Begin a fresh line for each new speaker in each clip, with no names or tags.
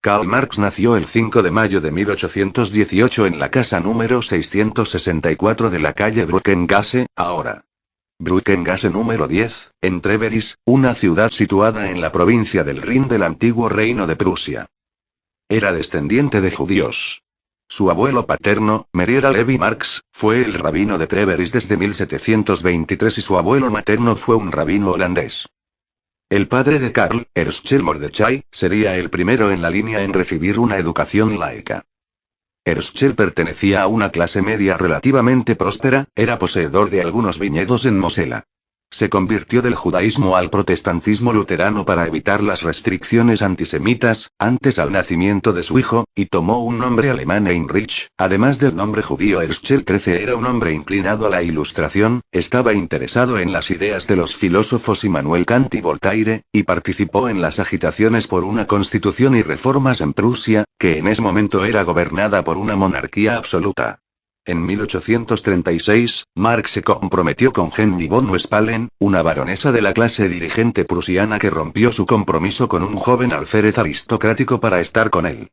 Karl Marx nació el 5 de mayo de 1818 en la casa número 664 de la calle Brückengasse, ahora Brückengasse número 10, en Treveris, una ciudad situada en la provincia del Rin del antiguo reino de Prusia. Era descendiente de judíos. Su abuelo paterno, Meriera Levi Marx, fue el rabino de Treveris desde 1723 y su abuelo materno fue un rabino holandés. El padre de Karl, Herschel Mordechai, sería el primero en la línea en recibir una educación laica. Herschel pertenecía a una clase media relativamente próspera, era poseedor de algunos viñedos en Mosela. Se convirtió del judaísmo al protestantismo luterano para evitar las restricciones antisemitas, antes al nacimiento de su hijo, y tomó un nombre alemán Heinrich. Además del nombre judío, Herschel XIII era un hombre inclinado a la ilustración, estaba interesado en las ideas de los filósofos Immanuel Kant y Voltaire, y participó en las agitaciones por una constitución y reformas en Prusia, que en ese momento era gobernada por una monarquía absoluta. En 1836, Marx se comprometió con Henry von Westphalen, una baronesa de la clase dirigente prusiana que rompió su compromiso con un joven alférez aristocrático para estar con él.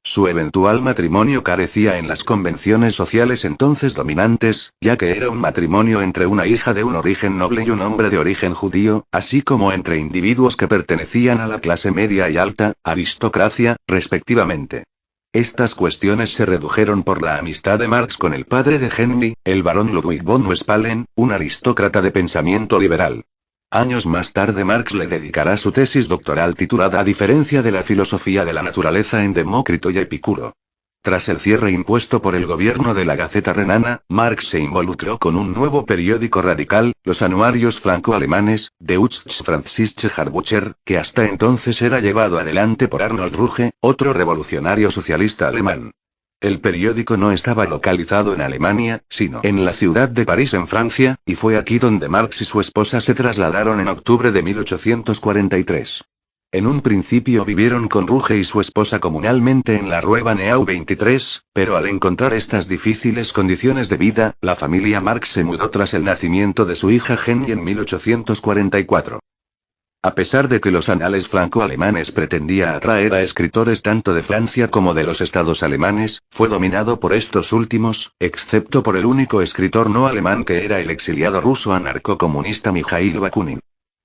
Su eventual matrimonio carecía en las convenciones sociales entonces dominantes, ya que era un matrimonio entre una hija de un origen noble y un hombre de origen judío, así como entre individuos que pertenecían a la clase media y alta, aristocracia, respectivamente. Estas cuestiones se redujeron por la amistad de Marx con el padre de Henry, el barón Ludwig von Westphalen, un aristócrata de pensamiento liberal. Años más tarde Marx le dedicará su tesis doctoral titulada A diferencia de la filosofía de la naturaleza en Demócrito y Epicuro. Tras el cierre impuesto por el gobierno de la Gaceta Renana, Marx se involucró con un nuevo periódico radical, los anuarios franco-alemanes, Deutsche Franzische Harbucher, que hasta entonces era llevado adelante por Arnold Ruge, otro revolucionario socialista alemán. El periódico no estaba localizado en Alemania, sino en la ciudad de París en Francia, y fue aquí donde Marx y su esposa se trasladaron en octubre de 1843. En un principio vivieron con Ruge y su esposa comunalmente en la Rue Vaneau 23, pero al encontrar estas difíciles condiciones de vida, la familia Marx se mudó tras el nacimiento de su hija Jenny en 1844. A pesar de que los anales franco-alemanes pretendía atraer a escritores tanto de Francia como de los estados alemanes, fue dominado por estos últimos, excepto por el único escritor no alemán que era el exiliado ruso anarcocomunista Mikhail Bakunin.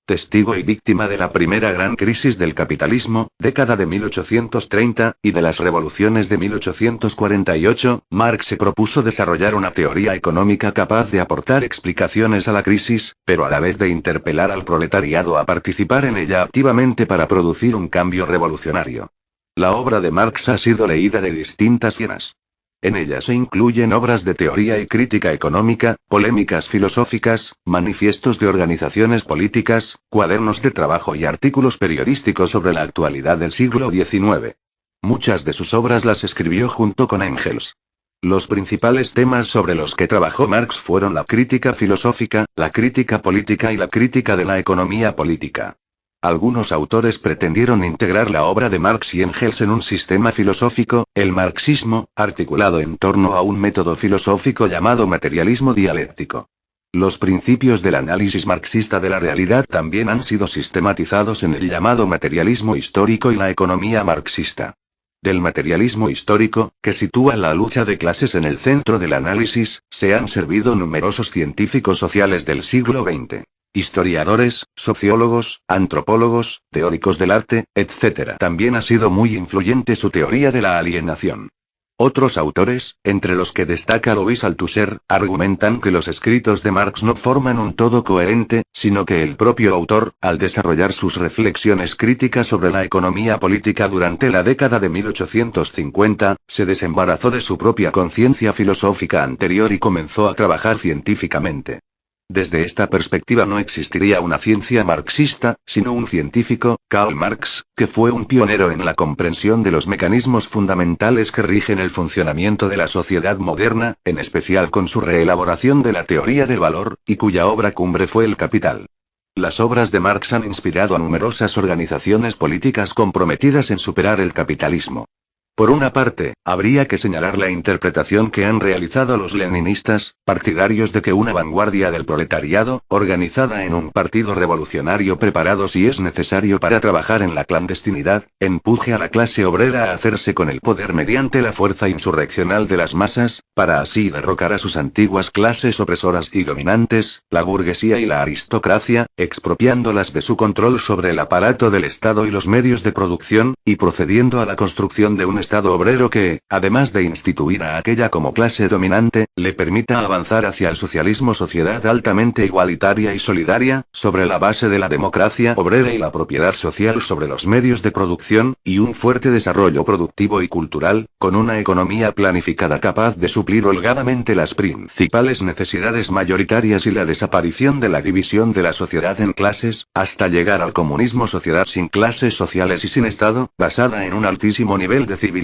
Testigo y víctima de la primera gran crisis del capitalismo, década de 1830, y de las revoluciones de 1848, Marx se propuso desarrollar una teoría económica capaz de aportar explicaciones a la crisis, pero a la vez de interpelar al proletariado a participar en ella activamente para producir un cambio revolucionario. La obra de Marx ha sido leída de distintas formas. En ella se incluyen obras de teoría y crítica económica, polémicas filosóficas, manifiestos de organizaciones políticas, cuadernos de trabajo y artículos periodísticos sobre la actualidad del siglo XIX. Muchas de sus obras las escribió junto con Engels. Los principales temas sobre los que trabajó Marx fueron la crítica filosófica, la crítica política y la crítica de la economía política. Algunos autores pretendieron integrar la obra de Marx y Engels en un sistema filosófico, el marxismo, articulado en torno a un método filosófico llamado materialismo dialéctico. Los principios del análisis marxista de la realidad también han sido sistematizados en el llamado materialismo histórico y la economía marxista. Del materialismo histórico, que sitúa la lucha de clases en el centro del análisis, se han servido numerosos científicos sociales del siglo XX. Historiadores, sociólogos, antropólogos, teóricos del arte, etc. También ha sido muy influyente su teoría de la alienación. Otros autores, entre los que destaca Louis Althusser, argumentan que los escritos de Marx no forman un todo coherente, sino que el propio autor, al desarrollar sus reflexiones críticas sobre la economía política durante la década de 1850, se desembarazó de su propia conciencia filosófica anterior y comenzó a trabajar científicamente. Desde esta perspectiva no existiría una ciencia marxista, sino un científico, Karl Marx, que fue un pionero en la comprensión de los mecanismos fundamentales que rigen el funcionamiento de la sociedad moderna, en especial con su reelaboración de la teoría del valor, y cuya obra cumbre fue El Capital. Las obras de Marx han inspirado a numerosas organizaciones políticas comprometidas en superar el capitalismo. Por una parte, habría que señalar la interpretación que han realizado los leninistas, partidarios de que una vanguardia del proletariado, organizada en un partido revolucionario preparado si es necesario para trabajar en la clandestinidad, empuje a la clase obrera a hacerse con el poder mediante la fuerza insurreccional de las masas, para así derrocar a sus antiguas clases opresoras y dominantes, la burguesía y la aristocracia, expropiándolas de su control sobre el aparato del Estado y los medios de producción, y procediendo a la construcción de un Estado obrero que, además de instituir a aquella como clase dominante, le permita avanzar hacia el socialismo, sociedad altamente igualitaria y solidaria, sobre la base de la democracia obrera y la propiedad social sobre los medios de producción, y un fuerte desarrollo productivo y cultural, con una economía planificada capaz de suplir holgadamente las principales necesidades mayoritarias y la desaparición de la división de la sociedad en clases, hasta llegar al comunismo, sociedad sin clases sociales y sin Estado, basada en un altísimo nivel de civilización.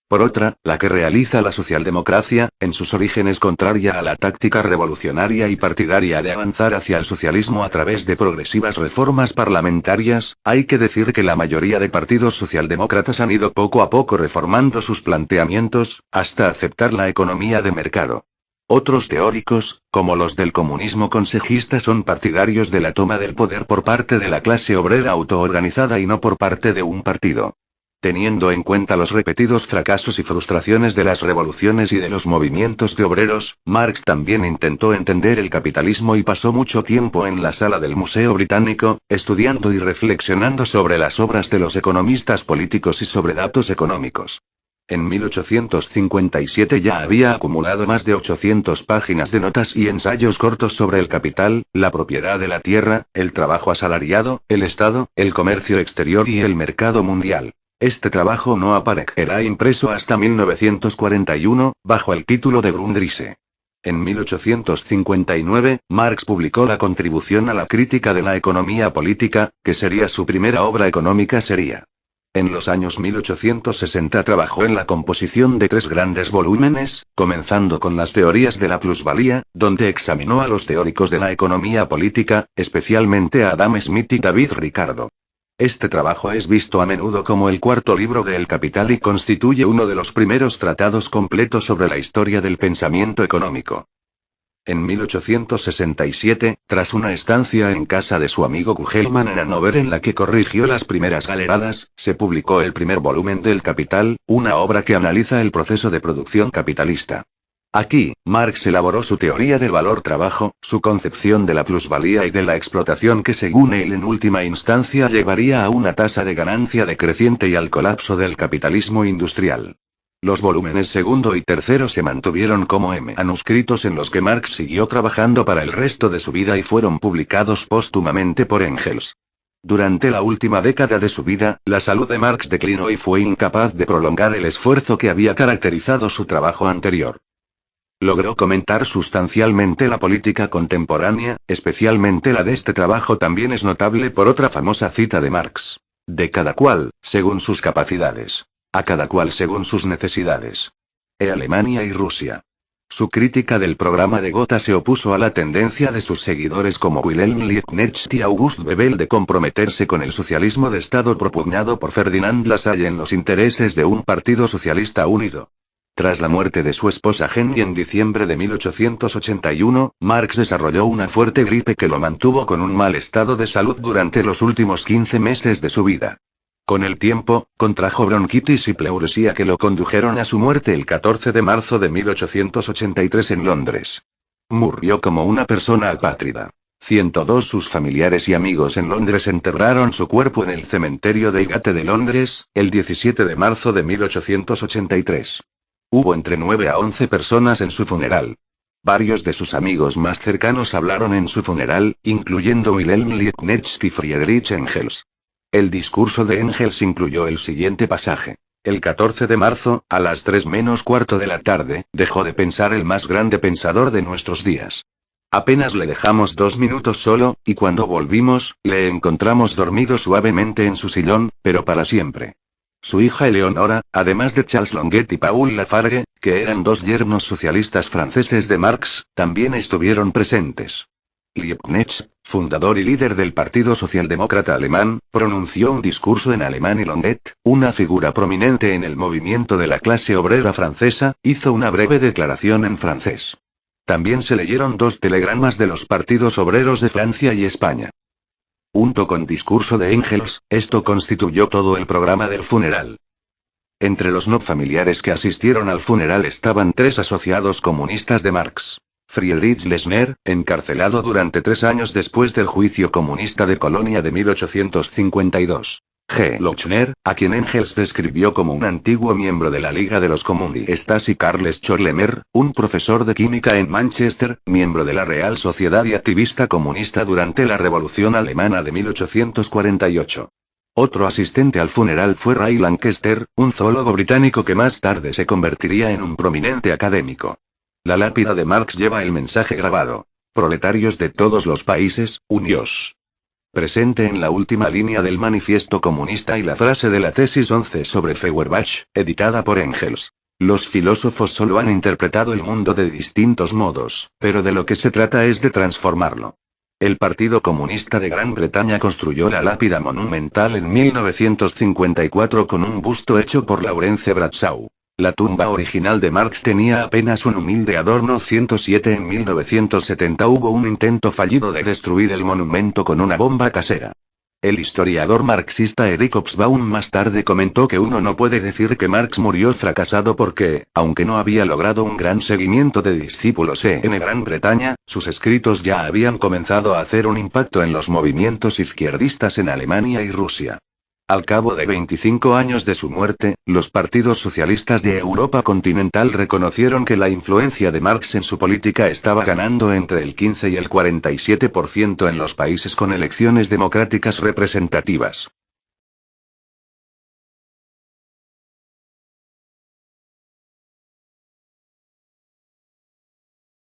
Por otra, la que realiza la socialdemocracia, en sus orígenes contraria a la táctica revolucionaria y partidaria de avanzar hacia el socialismo a través de progresivas reformas parlamentarias. Hay que decir que la mayoría de partidos socialdemócratas han ido poco a poco reformando sus planteamientos, hasta aceptar la economía de mercado. Otros teóricos, como los del comunismo consejista, son partidarios de la toma del poder por parte de la clase obrera autoorganizada y no por parte de un partido. Teniendo en cuenta los repetidos fracasos y frustraciones de las revoluciones y de los movimientos de obreros, Marx también intentó entender el capitalismo y pasó mucho tiempo en la sala del Museo Británico, estudiando y reflexionando sobre las obras de los economistas políticos y sobre datos económicos. En 1857 ya había acumulado más de 800 páginas de notas y ensayos cortos sobre el capital, la propiedad de la tierra, el trabajo asalariado, el Estado, el comercio exterior y el mercado mundial. Este trabajo no aparecerá impreso hasta 1941, bajo el título de Grundrisse. En 1859, Marx publicó la Contribución a la crítica de la economía política, que sería su primera obra económica seria. En los años 1860 trabajó en la composición de 3 grandes volúmenes, comenzando con las teorías de la plusvalía, donde examinó a los teóricos de la economía política, especialmente a Adam Smith y David Ricardo. Este trabajo es visto a menudo como el cuarto libro de El Capital y constituye uno de los primeros tratados completos sobre la historia del pensamiento económico. En 1867, tras una estancia en casa de su amigo Kugelman en Hannover en la que corrigió las primeras galeradas, se publicó el primer volumen del Capital, una obra que analiza el proceso de producción capitalista. Aquí, Marx elaboró su teoría del valor-trabajo, su concepción de la plusvalía y de la explotación que según él en última instancia llevaría a una tasa de ganancia decreciente y al colapso del capitalismo industrial. Los volúmenes segundo y tercero se mantuvieron como manuscritos en los que Marx siguió trabajando para el resto de su vida y fueron publicados póstumamente por Engels. Durante la última década de su vida, la salud de Marx declinó y fue incapaz de prolongar el esfuerzo que había caracterizado su trabajo anterior. Logró comentar sustancialmente la política contemporánea, especialmente la de este trabajo también es notable por otra famosa cita de Marx. De cada cual, según sus capacidades. A cada cual según sus necesidades. Alemania y Rusia. Su crítica del programa de Gotha se opuso a la tendencia de sus seguidores como Wilhelm Liebknecht y August Bebel de comprometerse con el socialismo de Estado propugnado por Ferdinand Lassalle en los intereses de un partido socialista unido. Tras la muerte de su esposa Jenny en diciembre de 1881, Marx desarrolló una fuerte gripe que lo mantuvo con un mal estado de salud durante los últimos 15 meses de su vida. Con el tiempo, contrajo bronquitis y pleuresía que lo condujeron a su muerte el 14 de marzo de 1883 en Londres. Murió como una persona apátrida. 102 sus familiares y amigos en Londres enterraron su cuerpo en el cementerio de Highgate de Londres, el 17 de marzo de 1883. Hubo entre 9 a 11 personas en su funeral. Varios de sus amigos más cercanos hablaron en su funeral, incluyendo Wilhelm Liebknecht y Friedrich Engels. El discurso de Engels incluyó el siguiente pasaje. El 14 de marzo, a las 3 menos cuarto de la tarde, dejó de pensar el más grande pensador de nuestros días. Apenas le dejamos 2 minutos solo, y cuando volvimos, le encontramos dormido suavemente en su sillón, pero para siempre. Su hija Eleonora, además de Charles Longuet y Paul Lafargue, que eran 2 yernos socialistas franceses de Marx, también estuvieron presentes. Liebknecht, fundador y líder del Partido Socialdemócrata Alemán, pronunció un discurso en alemán y Longuet, una figura prominente en el movimiento de la clase obrera francesa, hizo una breve declaración en francés. También se leyeron 2 telegramas de los partidos obreros de Francia y España. Junto con discurso de Engels, esto constituyó todo el programa del funeral. Entre los no familiares que asistieron al funeral estaban 3 asociados comunistas de Marx. Friedrich Lessner, encarcelado durante 3 años después del juicio comunista de Colonia de 1852. G. Lochner, a quien Engels describió como un antiguo miembro de la Liga de los Comunistas, y Carles Chorlemer, un profesor de química en Manchester, miembro de la Real Sociedad y activista comunista durante la Revolución Alemana de 1848. Otro asistente al funeral fue Ray Lankester, un zoólogo británico que más tarde se convertiría en un prominente académico. La lápida de Marx lleva el mensaje grabado: proletarios de todos los países, uníos. Presente en la última línea del manifiesto comunista y la frase de la tesis 11 sobre Feuerbach, editada por Engels. Los filósofos solo han interpretado el mundo de distintos modos, pero de lo que se trata es de transformarlo. El Partido Comunista de Gran Bretaña construyó la lápida monumental en 1954 con un busto hecho por Laurence Bradshaw. La tumba original de Marx tenía apenas un humilde adorno. 107. En 1970 hubo un intento fallido de destruir el monumento con una bomba casera. El historiador marxista Eric Hobsbawm más tarde comentó que uno no puede decir que Marx murió fracasado porque, aunque no había logrado un gran seguimiento de discípulos en Gran Bretaña, sus escritos ya habían comenzado a hacer un impacto en los movimientos izquierdistas en Alemania y Rusia. Al cabo de 25 años de su muerte, los partidos socialistas de Europa continental reconocieron que la influencia de Marx en su política estaba ganando entre el 15 y el 47% en los países con elecciones democráticas representativas.